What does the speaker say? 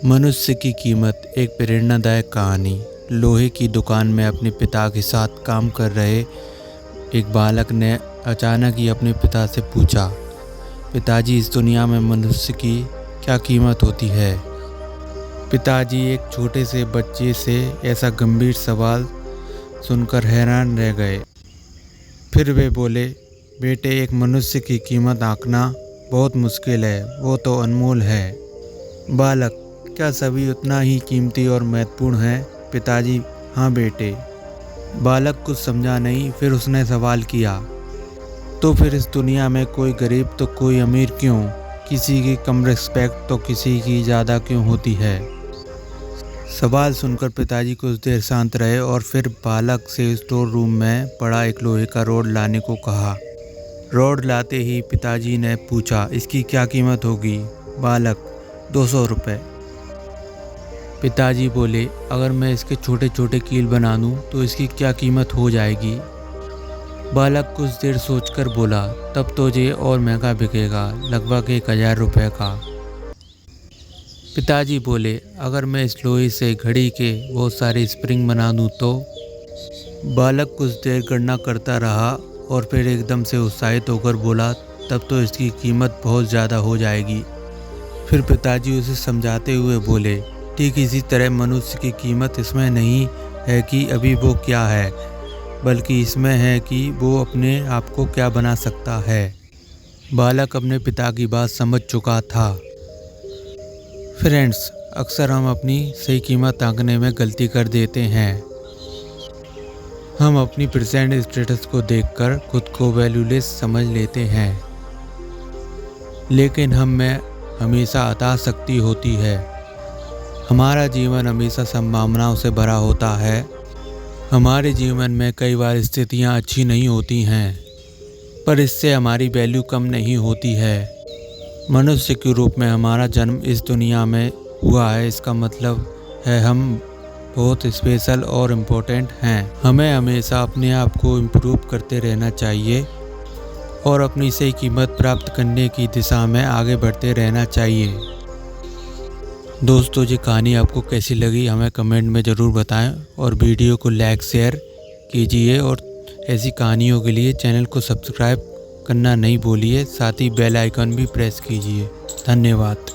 मनुष्य की कीमत। एक प्रेरणादायक कहानी। लोहे की दुकान में अपने पिता के साथ काम कर रहे एक बालक ने अचानक ही अपने पिता से पूछा, पिताजी, इस दुनिया में मनुष्य की क्या कीमत होती है? पिताजी एक छोटे से बच्चे से ऐसा गंभीर सवाल सुनकर हैरान रह गए। फिर वे बोले, बेटे, एक मनुष्य की कीमत आंकना बहुत मुश्किल है, वो तो अनमोल है। बालक, क्या सभी उतना ही कीमती और महत्वपूर्ण है? पिताजी, हाँ बेटे। बालक कुछ समझा नहीं। फिर उसने सवाल किया, तो फिर इस दुनिया में कोई गरीब तो कोई अमीर क्यों? किसी की कम रिस्पेक्ट तो किसी की ज़्यादा क्यों होती है? सवाल सुनकर पिताजी कुछ देर शांत रहे और फिर बालक से स्टोर रूम में पड़ा एक लोहे का रॉड लाने को कहा। रॉड लाते ही पिताजी ने पूछा, इसकी क्या कीमत होगी? बालक, 200 रुपये। पिताजी बोले, अगर मैं इसके छोटे छोटे कील बना दूं तो इसकी क्या कीमत हो जाएगी? बालक कुछ देर सोचकर बोला, तब तो ये और महंगा बिकेगा, लगभग 1000 रुपये का। पिताजी बोले, अगर मैं इस लोहे से घड़ी के बहुत सारे स्प्रिंग बना दूं तो? बालक कुछ देर गणना करता रहा और फिर एकदम से उत्साहित होकर बोला, तब तो इसकी कीमत बहुत ज़्यादा हो जाएगी। फिर पिताजी उसे समझाते हुए बोले, ठीक इसी तरह मनुष्य की कीमत इसमें नहीं है कि अभी वो क्या है, बल्कि इसमें है कि वो अपने आप को क्या बना सकता है। बालक अपने पिता की बात समझ चुका था। फ्रेंड्स, अक्सर हम अपनी सही कीमत आंकने में गलती कर देते हैं। हम अपनी प्रेजेंट स्टेटस को देखकर खुद को वैल्यूलेस समझ लेते हैं, लेकिन हम में हमेशा अता शक्ति होती है। हमारा जीवन हमेशा संभावनाओं से भरा होता है। हमारे जीवन में कई बार स्थितियां अच्छी नहीं होती हैं, पर इससे हमारी वैल्यू कम नहीं होती है। मनुष्य के रूप में हमारा जन्म इस दुनिया में हुआ है, इसका मतलब है हम बहुत स्पेशल और इम्पोर्टेंट हैं। हमें हमेशा अपने आप को इम्प्रूव करते रहना चाहिए और अपनी सही कीमत प्राप्त करने की दिशा में आगे बढ़ते रहना चाहिए। दोस्तों, ये कहानी आपको कैसी लगी हमें कमेंट में ज़रूर बताएं और वीडियो को लाइक शेयर कीजिए और ऐसी कहानियों के लिए चैनल को सब्सक्राइब करना नहीं भूलिए, साथ ही बेल आइकन भी प्रेस कीजिए। धन्यवाद।